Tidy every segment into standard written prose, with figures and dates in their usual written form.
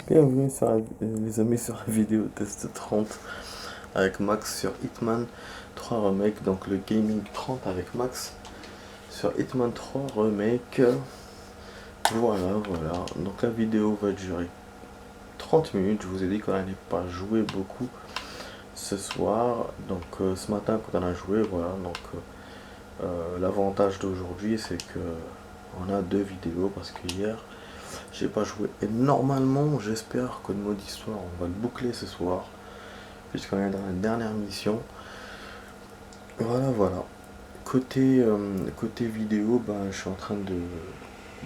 Bienvenue sur les amis sur la vidéo test 30 avec Max sur Hitman 3 Remake, donc le Gaming 30 avec Max sur Hitman 3 Remake. Voilà, donc la vidéo va durer 30 minutes. Je vous ai dit qu'on n'allait pas jouer beaucoup ce soir, donc ce matin quand on a joué, voilà, donc l'avantage d'aujourd'hui c'est que on a deux vidéos parce que hier j'ai pas joué. Et normalement, j'espère que le mode histoire, on va le boucler ce soir, puisqu'on est dans la dernière mission. Voilà. Côté vidéo, ben, je suis en train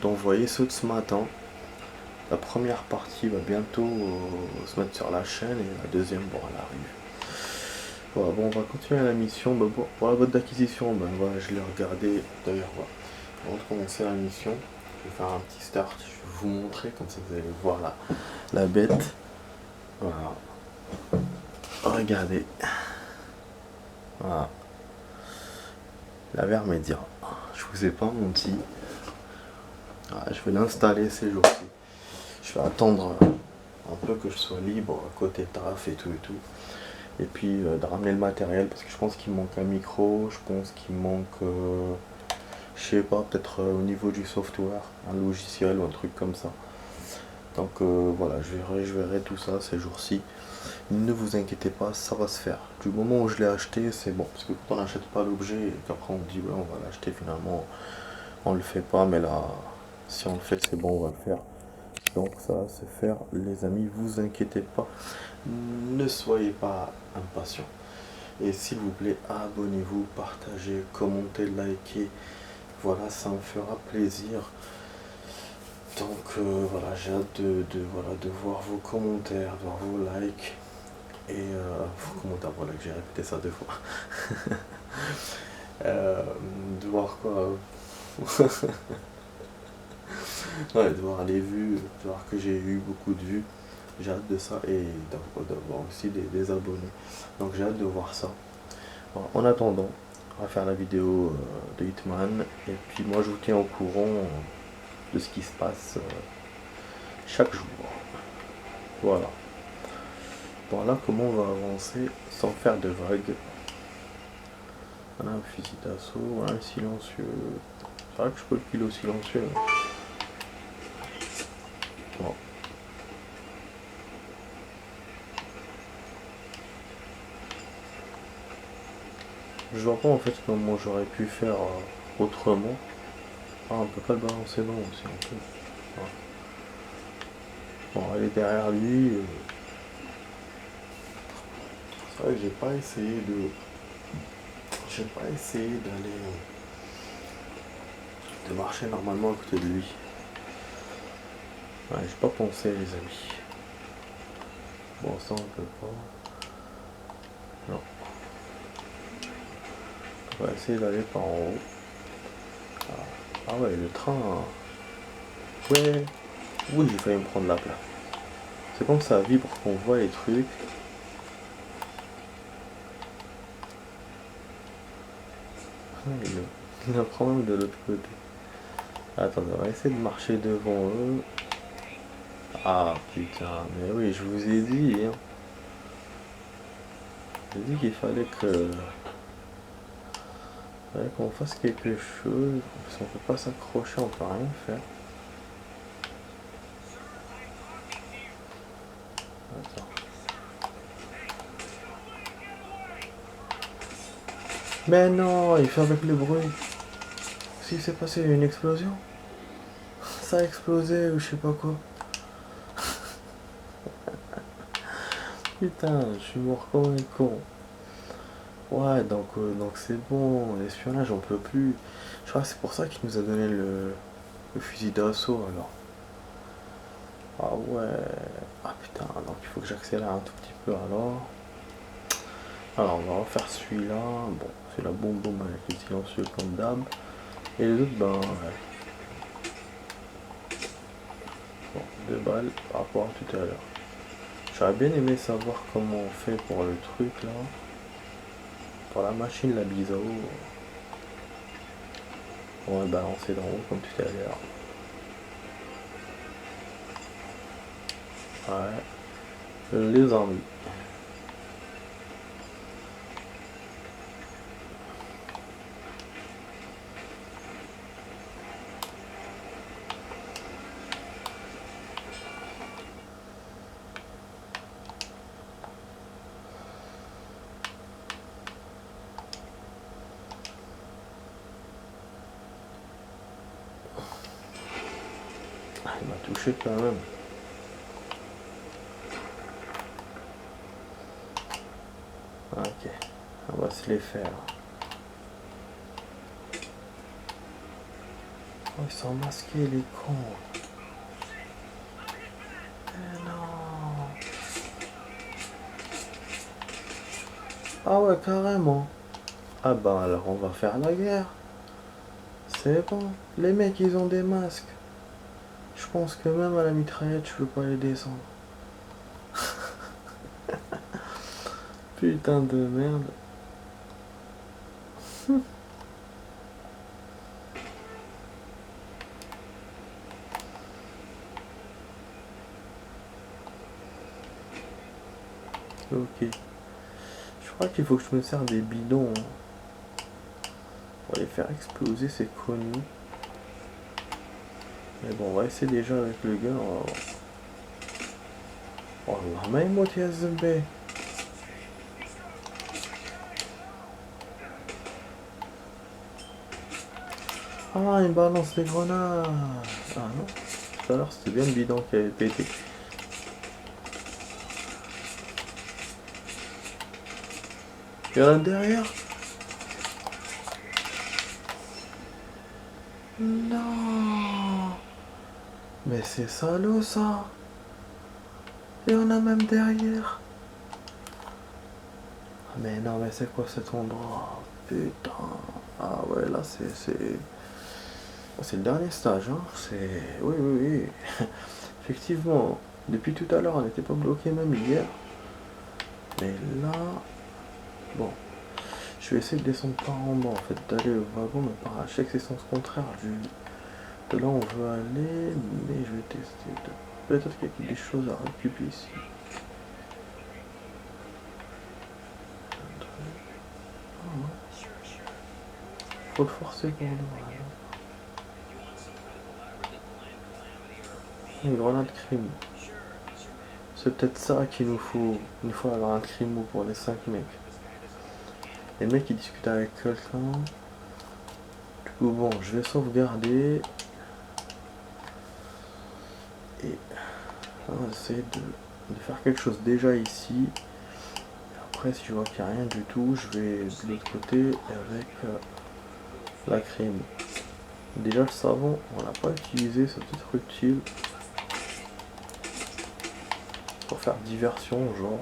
d'envoyer ceux de ce matin. La première partie va bientôt se mettre sur la chaîne et la deuxième, bon, elle arrive. Voilà, bon, on va continuer la mission. Ben, pour la boîte d'acquisition, ben, voilà, je l'ai regardé. D'ailleurs, voilà. Avant de commencer la mission, je vais faire un petit start. Je vais vous montrer, comme ça vous allez voir la bête. Voilà. Regardez. Voilà. La Vermedia. Je vous ai pas menti. Voilà, je vais l'installer ces jours-ci. Je vais attendre un peu que je sois libre côté taf et tout. Et puis de ramener le matériel parce que je pense qu'il manque un micro. Je pense qu'il manque, je sais pas, peut-être au niveau du software, un logiciel ou un truc comme ça. Donc voilà, je verrai tout ça ces jours-ci. Ne vous inquiétez pas, ça va se faire. Du moment où je l'ai acheté, c'est bon. Parce que quand on n'achète pas l'objet et qu'après on dit ouais, on va l'acheter, finalement on le fait pas. Mais là, si on le fait, c'est bon, on va le faire. Donc ça va se faire, les amis, vous inquiétez pas. Ne soyez pas impatients. Et s'il vous plaît, abonnez-vous, partagez, commentez, likez. Voilà, ça me fera plaisir. Donc voilà, j'ai hâte de voir vos commentaires, de voir vos likes. Et vos commentaires, voilà, que j'ai répété ça deux fois. De voir quoi. Ouais, de voir les vues, de voir que j'ai eu beaucoup de vues. J'ai hâte de ça et d'avoir aussi des abonnés. Donc j'ai hâte de voir ça. Bon, en attendant, on va faire la vidéo de Hitman. Et puis moi je vous tiens au courant de ce qui se passe chaque jour. Voilà. Voilà comment on va avancer sans faire de vagues. Voilà un fusil d'assaut, voilà un silencieux. C'est vrai que je peux le piler au silencieux. Bon. Je vois pas en fait comment j'aurais pu faire autrement. Ah, on peut pas le balancer non aussi on peut. Ah. Bon, elle est derrière lui. C'est vrai que j'ai pas essayé de. J'ai pas essayé d'aller. De marcher normalement à côté de lui. Ouais, j'ai pas pensé les amis. Bon ça on peut pas. Non. On va essayer d'aller par en haut. Ah ouais, le train. Ouais. Oui, j'ai failli me prendre la place. C'est comme ça vibre qu'on voit les trucs. Il a prend même de l'autre côté. Attendez, on va essayer de marcher devant eux. Ah putain, mais oui, je vous ai dit, hein. J'ai dit qu'il fallait qu'on fasse quelque chose. Parce qu'on peut pas s'accrocher, on peut rien faire. Attends. Mais non, il fait avec le bruit. S'il s'est passé une explosion, ça a explosé ou je sais pas quoi. Putain, je suis mort comme un con. Ouais, donc c'est bon, l'espionnage on peut plus. Je crois que c'est pour ça qu'il nous a donné le fusil d'assaut alors. Ah ouais. Ah putain, donc il faut que j'accélère un tout petit peu alors. Alors on va refaire celui-là. Bon, c'est la bombe avec le silencieux comme d'hab. Et les autres, ben ouais. Bon, 2 balles par rapport à tout à l'heure. J'aurais bien aimé savoir comment on fait pour le truc là. Pour la machine, la bise à eau. On va balancer d'en haut comme tout à l'heure. Ouais, les ennuis. Ah, il m'a touché quand même. Ok, on va se les faire. Oh, ils sont masqués les cons. Eh non. Ah ouais, carrément. Ah bah alors on va faire la guerre. C'est bon. Les mecs ils ont des masques. Je pense que même à la mitraillette je peux pas les descendre. Putain de merde. Ok. Je crois qu'il faut que je me sers des bidons hein, pour les faire exploser ces conneries. Mais bon, on va essayer déjà avec le gars. Oh là, ما يموت يا الزنبي. Ah, il balance des grenades. Ah non, tout à l'heure c'était bien le bidon qui avait pété. Il y en a derrière. Non. Mais c'est salaud ça. Il y en a même derrière. Mais non, mais c'est quoi cet endroit? Putain. Ah ouais, là c'est le dernier stage, hein. C'est... Oui, oui, oui. Effectivement, depuis tout à l'heure, on n'était pas bloqué même hier. Mais là... Bon. Je vais essayer de descendre par en bas, en fait, d'aller au wagon, mais par un c'est sens contraire de là où on veut aller. Mais je vais tester. Peut-être qu'il y a des choses à récupérer ici. Faut le forcer pour nous. Une grenade crime. C'est peut-être ça qu'il nous faut. Il nous faut avoir un crime pour les 5 mecs. Les mecs ils discutent avec quelqu'un. Du coup bon, je vais sauvegarder. Et on va essayer de faire quelque chose déjà ici. Après si je vois qu'il n'y a rien du tout, je vais de l'autre côté avec la crime. Déjà le savon, on l'a pas utilisé, c'est peut-être utile. Pour faire diversion, genre.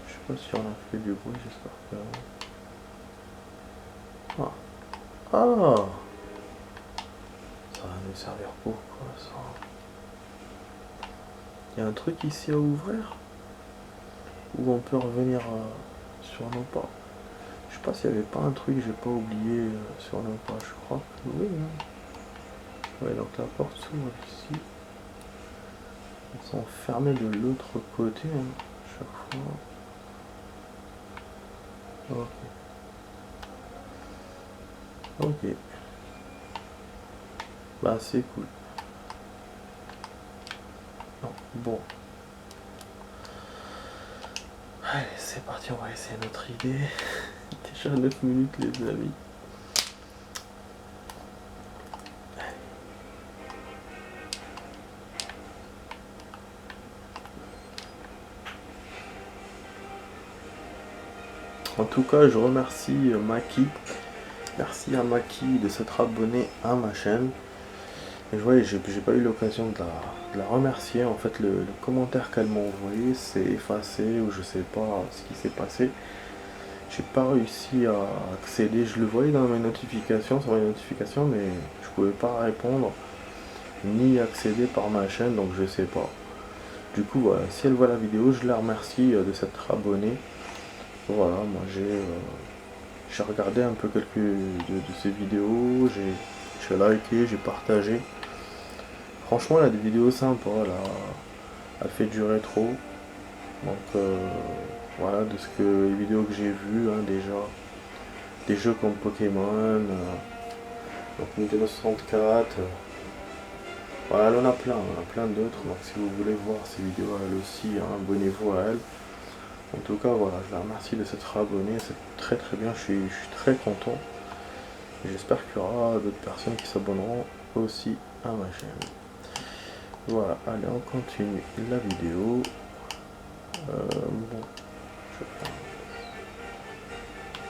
Je sais pas si on a fait du bruit, j'espère que... Ah. Ah. Ça va nous servir pour quoi ça? Il y a un truc ici à ouvrir? Où on peut revenir sur nos pas. Je sais pas s'il y avait pas un truc que j'ai pas oublié sur nos pas, je crois que oui. Hein. Ouais, donc la porte s'ouvre ici. Ils sont fermés de l'autre côté, hein, chaque fois. Ok. Ok. Bah c'est cool. Non, bon. Allez, c'est parti, on va essayer notre idée. Déjà 9 minutes les amis. En tout cas, je remercie Maki. Merci à Maki de s'être abonné à ma chaîne. Et je vois, j'ai pas eu l'occasion de la remercier. En fait, le commentaire qu'elle m'a envoyé s'est effacé ou je sais pas ce qui s'est passé. J'ai pas réussi à accéder. Je le voyais dans mes notifications, sur mes notifications, mais je pouvais pas répondre ni accéder par ma chaîne, donc je sais pas. Du coup, voilà, si elle voit la vidéo, je la remercie de s'être abonnée. Voilà, moi j'ai regardé un peu quelques de ses vidéos, j'ai liké, j'ai partagé. Franchement, elle a des vidéos sympas, là. Elle fait du rétro. Donc, voilà, de ce que les vidéos que j'ai vues, hein, déjà. Des jeux comme Pokémon, donc Nintendo 64. Voilà, elle en a plein d'autres. Donc, si vous voulez voir ces vidéos, elle aussi, hein, abonnez-vous à elle. En tout cas, voilà, je la remercie de s'être abonnée. C'est très très bien, je suis très content. J'espère qu'il y aura d'autres personnes qui s'abonneront aussi à ma chaîne. Voilà, allez, on continue la vidéo. Bon, je vais faire...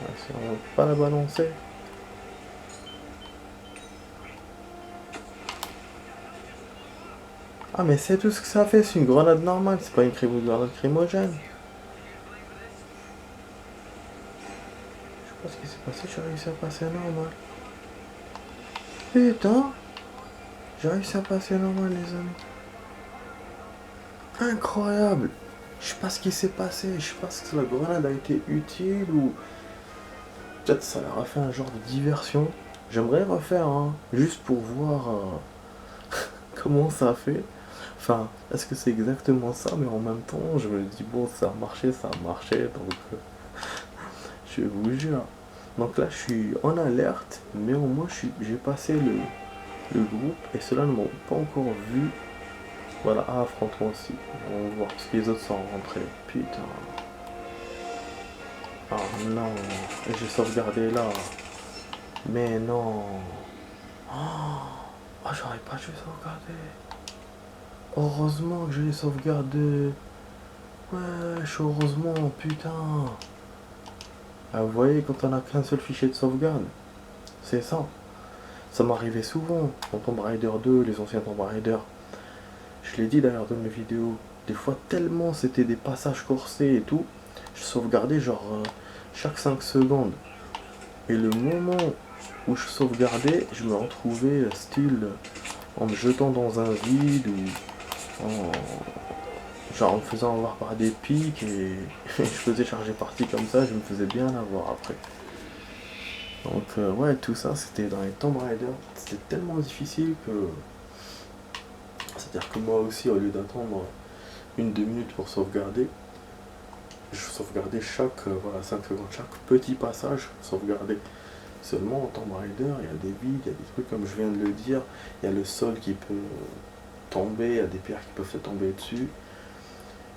Ouais, si on va pas la balancer. Ah, mais c'est tout ce que ça fait, c'est une grenade normale, c'est pas une grenade crimogène. Je sais pas ce qui s'est passé, j'ai réussi à passer normal. Putain, j'ai réussi à passer normal, les amis. Incroyable. Je sais pas ce qui s'est passé, je sais pas si la grenade a été utile ou... Peut-être ça leur a fait un genre de diversion. J'aimerais refaire, hein, juste pour voir comment ça a fait. Enfin, est-ce que c'est exactement ça, mais en même temps, je me dis, bon, ça a marché, donc je vous jure. Donc là, je suis en alerte, mais au moins, j'ai passé le groupe, et ceux-là ne m'ont pas encore vu. Voilà, ah, affrontement aussi. On va voir, parce que les autres sont rentrés. Putain. Ah non, et j'ai sauvegardé là. Mais non. Oh, j'aurais pas dû sauvegarder. Heureusement que je l'ai sauvegardé. Wesh, heureusement, putain. Ah, vous voyez, quand on a qu'un seul fichier de sauvegarde, c'est ça. Ça m'arrivait souvent dans Tomb Raider 2, les anciens Tomb Raider. Je l'ai dit d'ailleurs dans mes vidéos. Des fois, tellement c'était des passages corsés et tout, je sauvegardais genre chaque 5 secondes. Et le moment où je sauvegardais, je me retrouvais style en me jetant dans un vide ou genre en me faisant avoir par des pics et je faisais charger partie comme ça, je me faisais bien avoir après. Donc ouais, tout ça c'était dans les Tomb Raider, c'était tellement difficile que... C'est-à-dire que moi aussi, au lieu d'attendre 1-2 minutes pour sauvegarder, je sauvegardais chaque voilà, 5 secondes, chaque petit passage sauvegardé. Seulement en Tomb Raider, il y a des vides, il y a des trucs comme je viens de le dire, il y a le sol qui peut tomber, il y a des pierres qui peuvent te tomber dessus.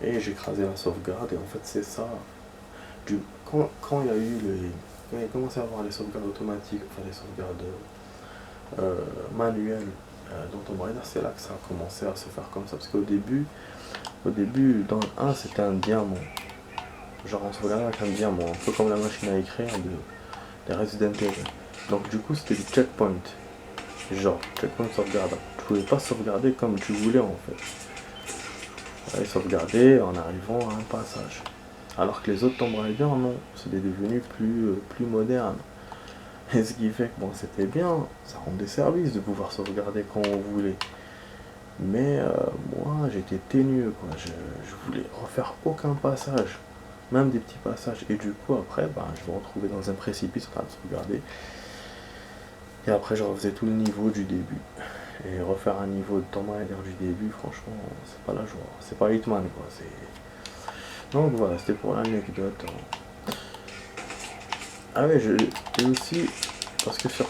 Et j'ai écrasé la sauvegarde et en fait c'est ça. Quand il y a eu les... Quand il a commencé à avoir les sauvegardes automatiques, enfin les sauvegardes manuelles dans Tomb Raider, c'est là que ça a commencé à se faire comme ça. Parce qu'au début, dans le 1 c'était un diamant. Genre on sauvegardait avec un diamant, un peu comme la machine à écrire de Resident Evil. Donc du coup c'était du checkpoint. Genre checkpoint sauvegarde. Tu pouvais pas sauvegarder comme tu voulais en fait. Et sauvegarder en arrivant à un passage. Alors que les autres Tomb Raider non, c'était devenu plus moderne. Et ce qui fait que bon c'était bien, ça rendait service de pouvoir sauvegarder quand on voulait. Mais moi j'étais teigneux quoi, je voulais refaire aucun passage. Même des petits passages. Et du coup après je me retrouvais dans un précipice en train de sauvegarder. Et après je refaisais tout le niveau du début. Et refaire un niveau de Tomb Raider du début, franchement, c'est pas la joie. C'est pas Hitman quoi. Donc voilà, c'était pour l'anecdote. Ah ouais, et aussi, parce que sur...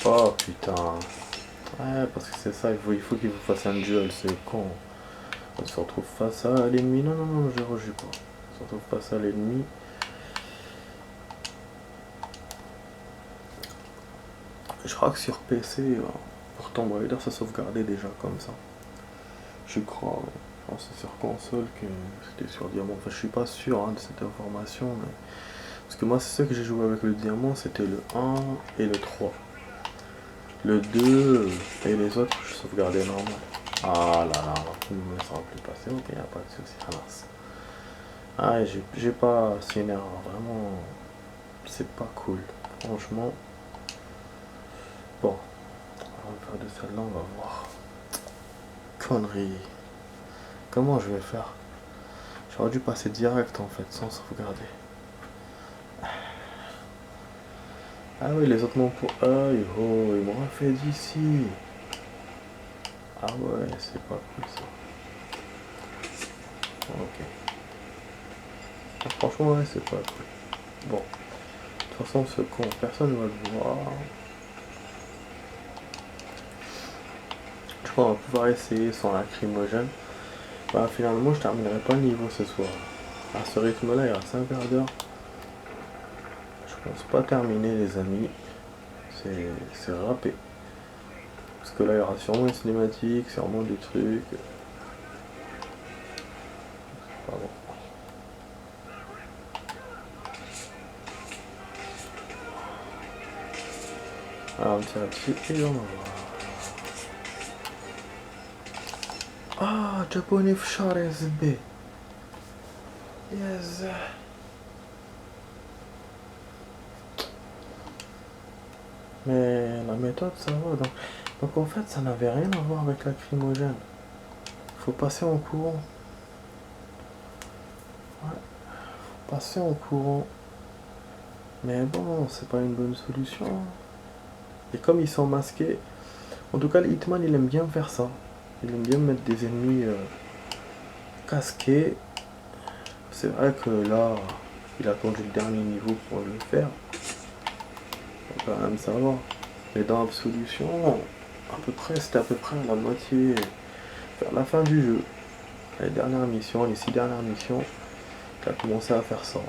Oh putain. Ouais, parce que c'est ça, il faut qu'il vous fasse un duel, c'est con. On se retrouve face à l'ennemi. Non, non, non, je rejoue pas. On se retrouve face à l'ennemi. Je crois que sur PC, pour Tomb Raider, ça sauvegardait déjà comme ça. Je crois, ouais. C'est sur console que c'était sur diamant. Enfin, je suis pas sûr hein, de cette information, mais... Parce que moi, c'est ça que j'ai joué avec le diamant, c'était le 1 et le 3. Le 2 et les autres, je sauvegardais normal. Ah là là, ne me sera plus passé, ok, y a pas de souci, ramasse. Ah, j'ai pas... C'est une erreur, vraiment... C'est pas cool, franchement. Bon, on va faire de celle-là, on va voir. Connerie. Comment je vais faire? J'aurais dû passer direct en fait, sans sauvegarder. Ah oui, les autres m'ont pour... Ah, oh, ils m'ont refait d'ici. Ah ouais, c'est pas cool ça. Ok. Ah, franchement, ouais, c'est pas cool. Bon, de toute façon, ce con, personne ne va le voir. Je crois qu'on va pouvoir essayer sans lacrymogène. Bah, finalement, je terminerai pas le niveau ce soir. À ce rythme-là, il reste un quart d'heure. Je pense pas terminer, les amis. C'est râpé. Parce que là, il y aura sûrement une cinématique, sûrement des trucs. Pas bon. Alors, on tire là-dessus et on va voir. Ah, japonais fshare B. Yes. Mais la méthode, ça va. Donc en fait, ça n'avait rien à voir avec lacrymogène. Faut passer en courant. Ouais, faut passer en courant. Mais bon, c'est pas une bonne solution. Et comme ils sont masqués, en tout cas, le Hitman, il aime bien faire ça. Il aime bien mettre des ennemis casqués. C'est vrai que là, il a attendu le dernier niveau pour le faire. Donc quand même, ça va. Mais dans Absolution, c'était à peu près à la moitié, vers la fin du jeu. Les dernières missions, les 6 dernières missions, il a commencé à faire ça.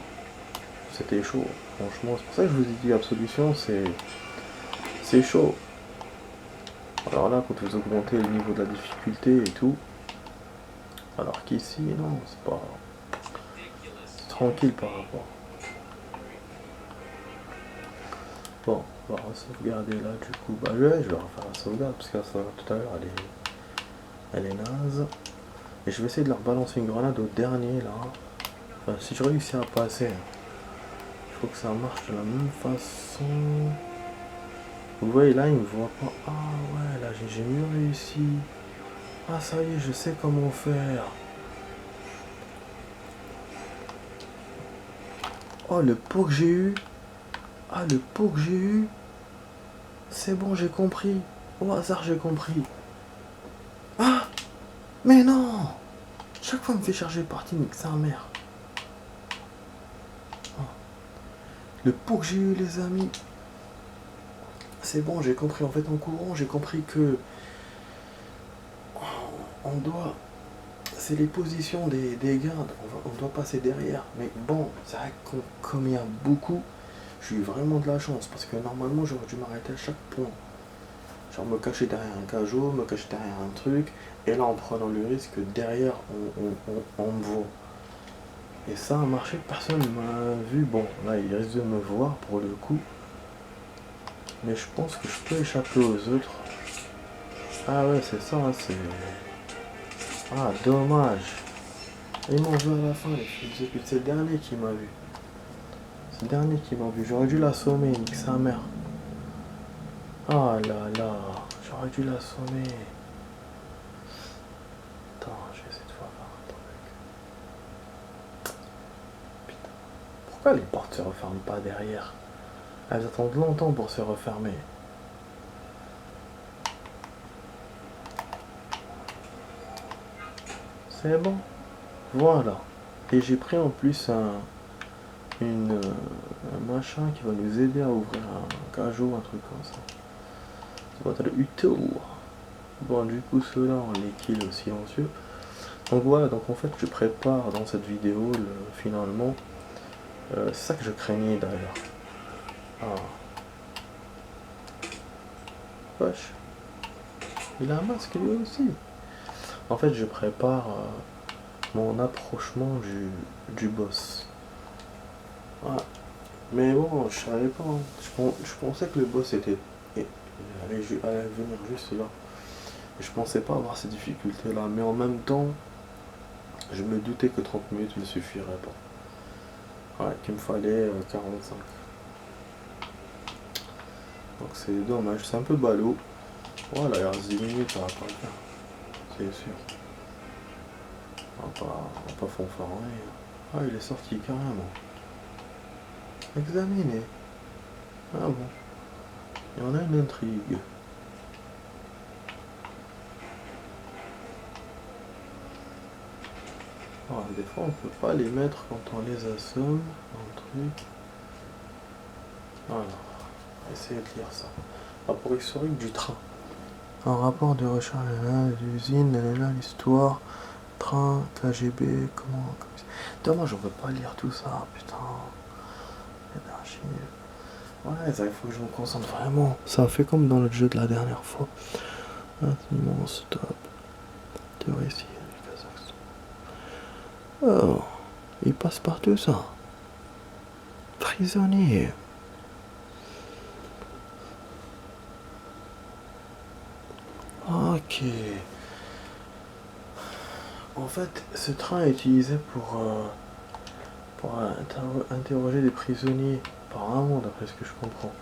C'était chaud, franchement. C'est pour ça que je vous ai dit, Absolution, c'est chaud. Alors là, quand vous augmentez le niveau de la difficulté et tout, alors qu'ici, non, c'est pas... C'est tranquille par rapport. Bon, on va sauvegarder là, du coup. Bah ouais, je vais refaire la sauvegarde, parce que la sauvegarde tout à l'heure, elle est naze. Et je vais essayer de leur balancer une grenade au dernier, là. Enfin, si je réussis à passer, il faut que ça marche de la même façon. Vous voyez, là, il me voit pas. Ah ouais, là, j'ai mieux réussi. Ah, ça y est, je sais comment faire. Oh, le pot que j'ai eu. Ah, le pot que j'ai eu. C'est bon, j'ai compris. Au hasard, j'ai compris. Ah, mais non. Chaque fois, il me fait charger partie, mais que c'est un mère. Oh. Le pot que j'ai eu, les amis. C'est bon, j'ai compris. En fait, en courant, j'ai compris que on doit... C'est les positions des gardes. On doit passer derrière. Mais bon, c'est vrai que comme il y a beaucoup, j'ai eu vraiment de la chance. Parce que normalement, j'aurais dû m'arrêter à chaque point. Genre me cacher derrière un cajot, me cacher derrière un truc. Et là, en prenant le risque, derrière, on me voit. Et ça a marché, personne ne m'a vu. Bon, là, il risque de me voir pour le coup. Mais je pense que je peux échapper aux autres. Ah ouais, c'est ça, c'est... Ah, dommage. Ils m'ont vu à la fin, les fils de pute. C'est le dernier qui m'a vu. C'est le dernier qui m'a vu. J'aurais dû l'assommer, nique sa mère. Ah là là, j'aurais dû l'assommer. Attends, je vais essayer de faire un truc. Putain. Pourquoi les portes se referment pas derrière? Elles attendent longtemps pour se refermer. C'est bon. Voilà. Et j'ai pris en plus un machin qui va nous aider à ouvrir un cajot, un truc comme ça. Ça va être le Uto. Bon, du coup, ceux-là, on les kill au silencieux. Donc voilà, donc en fait, je prépare dans cette vidéo, finalement, c'est ça que je craignais d'ailleurs. Ah. Wesh. Il a un masque lui aussi. En fait, je prépare mon approchement du boss. Ouais. Mais bon, je savais pas. Hein. Je pensais que le boss allait venir juste là. Je pensais pas avoir ces difficultés là. Mais en même temps, je me doutais que 30 minutes ne suffirait pas. Ouais, qu'il me fallait 45. Donc c'est dommage. C'est un peu ballot. Voilà, il reste 10 minutes, ça va pas le faire. C'est sûr. On va pas fanfaronner. Ah, il est sorti carrément. Examiner. Ah bon. Il y en a une intrigue. Alors, des fois on peut pas les mettre quand on les assomme. Un truc. Alors, essayez de lire ça. Rapport historique du train. Un rapport de recherche de l'usine, l'histoire, train, KGB, comment. Dommage, on peut pas lire tout ça, putain. Énergie. Ouais, ça, il faut que je me concentre vraiment. Ça a fait comme dans le jeu de la dernière fois. Immense stop. Théorie du Kazakhstan. Oh, il passe par tout ça. Prisonnier. Ok. En fait, ce train est utilisé pour interroger des prisonniers, apparemment, d'après ce que je comprends.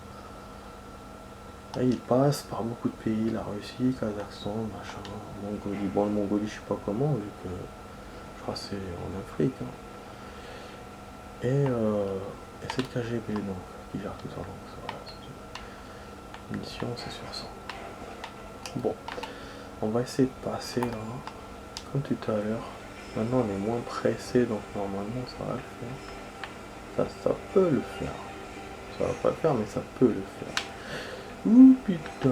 Là, il passe par beaucoup de pays, la Russie, Kazakhstan, machin, Mongolie. Bon, le Mongolie, je sais pas comment, vu que je crois que c'est en Afrique. Hein. Et c'est le KGB, donc, qui gère tout ça. Donc, voilà, c'est une mission, c'est sur ça. Bon, on va essayer de passer là, comme tout à l'heure. Maintenant, on est moins pressé, donc normalement, ça va le faire. Ça peut le faire. Ça va pas le faire, mais ça peut le faire. Ouh putain.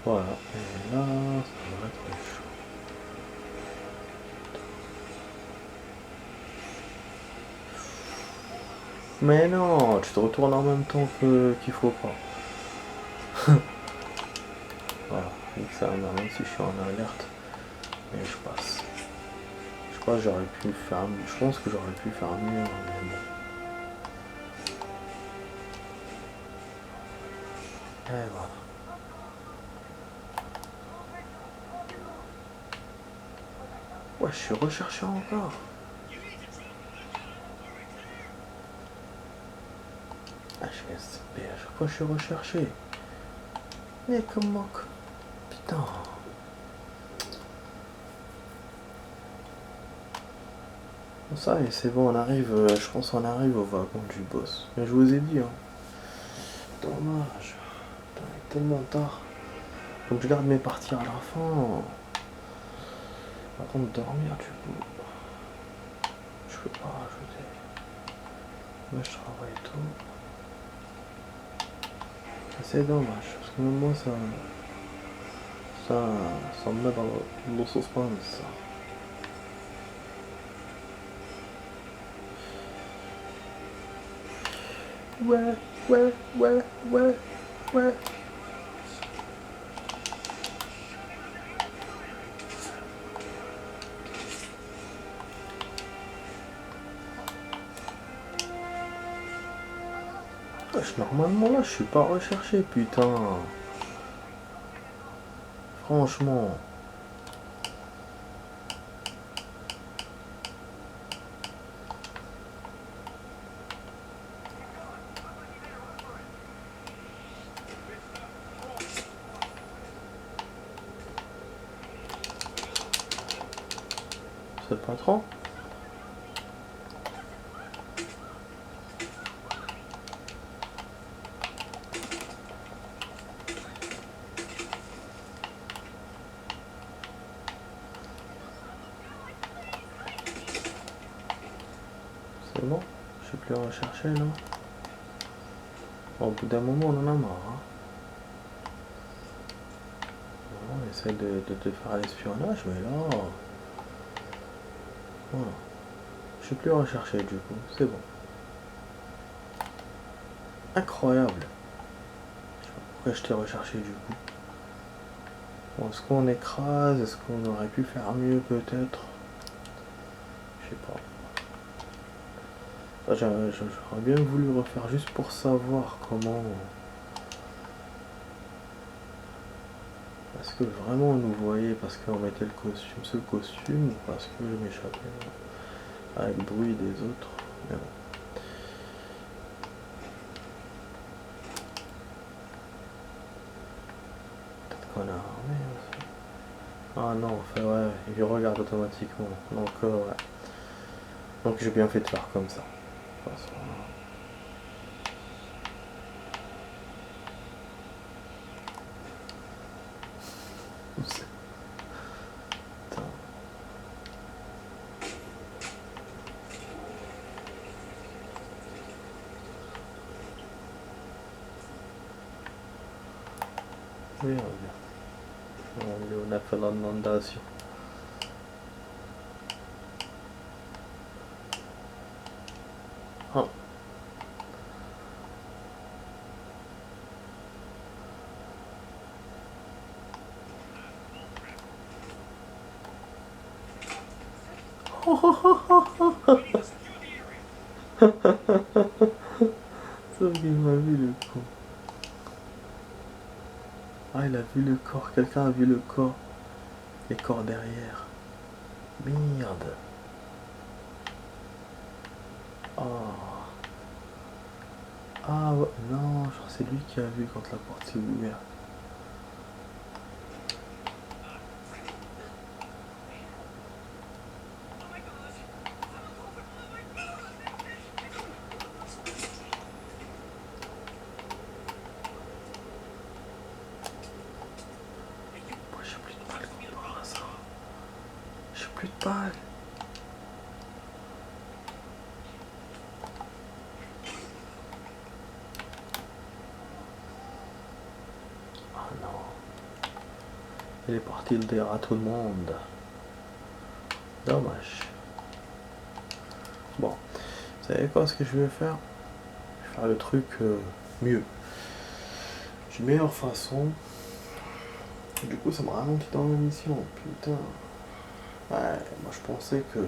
Voilà. Et là, ça va être chaud. Mais non, tu te retournes en même temps qu'il faut pas. Voilà. Donc ça va, même si je suis en alerte. Mais je passe. Je crois que j'aurais pu faire mieux. Je pense que j'aurais pu faire mieux, mais bon. Et voilà. Ouais, je suis recherché encore. Ah, je vais SCP, à chaque fois je suis recherché. Mais comment... Putain. Ça et c'est bon, on arrive, je pense qu'on arrive au wagon du boss. Mais je vous ai dit, hein. Dommage. Putain, il est tellement tard. Donc je garde mes parties à la fin. Par contre, dormir du coup. Je peux pas rajouter. Moi je travaille tout. C'est dommage, parce que même moi ça me met dans le suspense. Ouais, ouais, ouais, ouais, ouais. Normalement là je suis pas recherché, putain. Franchement. C'est pas trop. C'est bon, je suis plus recherché là. Bon, au bout d'un moment on en a marre. Hein. On essaie de te faire l'espionnage, mais là... Voilà. Je suis plus recherché du coup, c'est bon. Incroyable. Je sais pas pourquoi je t'ai recherché du coup. Bon, est-ce qu'on écrase? Est-ce qu'on aurait pu faire mieux peut-être? Je sais pas. J'aurais bien voulu refaire juste pour savoir comment... Est-ce que vraiment on nous voyait parce qu'on mettait le costume, ce costume, ou parce que je m'échappais avec le bruit des autres? Mais bon. Peut-être qu'on a armé aussi. Ah non, enfin ouais, il regarde automatiquement. Donc ouais. Donc j'ai bien fait de faire comme ça. De toute façon, putain. On a fait l'inondation. Ah. Sauf qu'il m'a vu le con. Ah, il a vu le corps. Quelqu'un a vu le corps. Les corps derrière. Merde. Oh. Ah ouais. Non, genre c'est lui qui a vu quand la porte s'est ouverte. Moi j'ai plus de balles comparé à ça. J'ai plus de balles. Ah non. Il est parti le dire à tout le monde. Dommage. Bon. Vous savez quoi ce que je vais faire? Je vais faire le truc mieux. D'une meilleure façon. Du coup ça me ralentit dans la mission. Putain. Ouais, moi je pensais que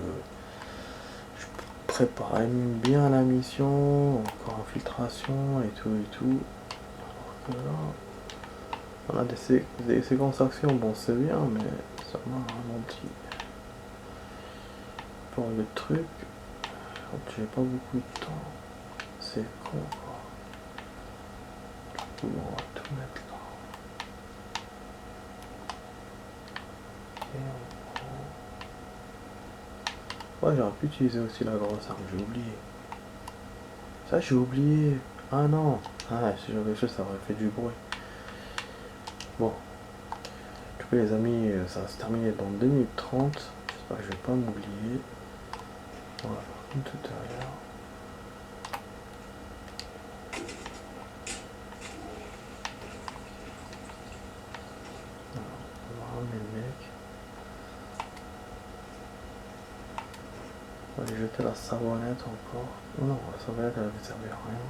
je préparais bien la mission, encore infiltration et tout et tout. Alors que là, on a des séquences d'action, bon c'est bien, mais ça m'a ralenti. Pour le truc, j'ai pas beaucoup de temps. C'est con quoi. Du coup, on va tout mettre là. Et on prend... Ouais, j'aurais pu utiliser aussi la grosse arme, j'ai oublié. Ça j'ai oublié. Ah non. Ah, si j'avais fait ça aurait fait du bruit. Bon. Du coup les amis, ça va se terminer dans 2 minutes 30. J'espère que je vais pas m'oublier. Voilà, comme tout à l'heure. On va ramener le mec. On va aller jeter la savonnette encore. Oh non, la savonnette elle avait servi à rien.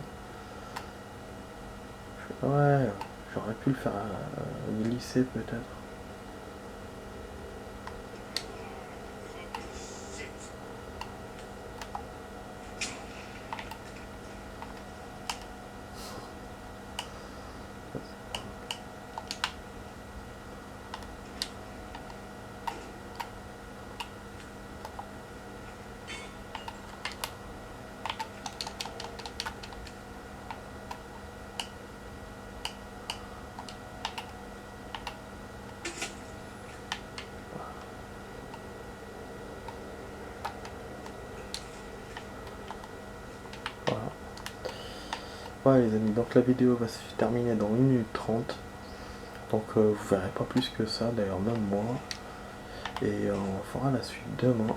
Ouais, j'aurais pu le faire glisser peut-être. Voilà. Ouais les amis, donc la vidéo va se terminer dans 1 minute 30. Donc vous verrez pas plus que ça, d'ailleurs même moi. Et on fera la suite demain.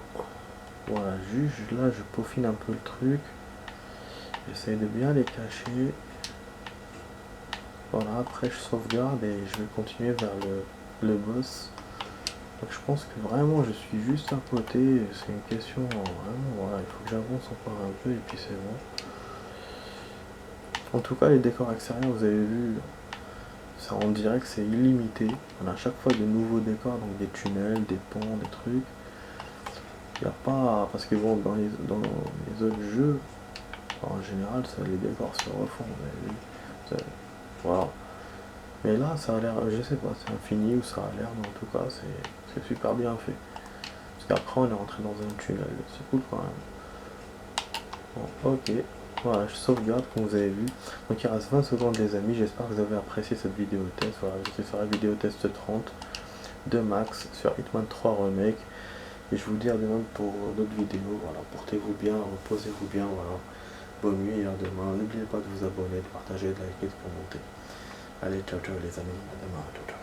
Voilà, juste là je peaufine un peu le truc. J'essaie de bien les cacher. Voilà, après je sauvegarde et je vais continuer vers le boss. Donc je pense que vraiment je suis juste à côté. C'est une question vraiment, voilà, il faut que j'avance encore un peu et puis c'est bon. En tout cas les décors extérieurs vous avez vu, ça on dirait que c'est illimité. On a à chaque fois de nouveaux décors, donc des tunnels, des ponts, des trucs. Il n'y a pas, parce que bon dans les autres jeux, en général ça, les décors se refont. Voilà. Mais là ça a l'air, je sais pas, c'est infini ou ça a l'air, mais en tout cas c'est super bien fait. Parce qu'après on est rentré dans un tunnel, c'est cool quand même. Bon, ok. Voilà, je sauvegarde comme vous avez vu. Donc il reste 20 secondes les amis, j'espère que vous avez apprécié cette vidéo test. Voilà, je ferai la vidéo test 30 de Max sur Hitman 3 Remake. Et je vous dis à demain pour d'autres vidéos. Voilà, portez-vous bien, reposez-vous bien, voilà. Bonne nuit et à demain. N'oubliez pas de vous abonner, de partager, de liker, de commenter. Allez, ciao ciao les amis, à demain, ciao ciao.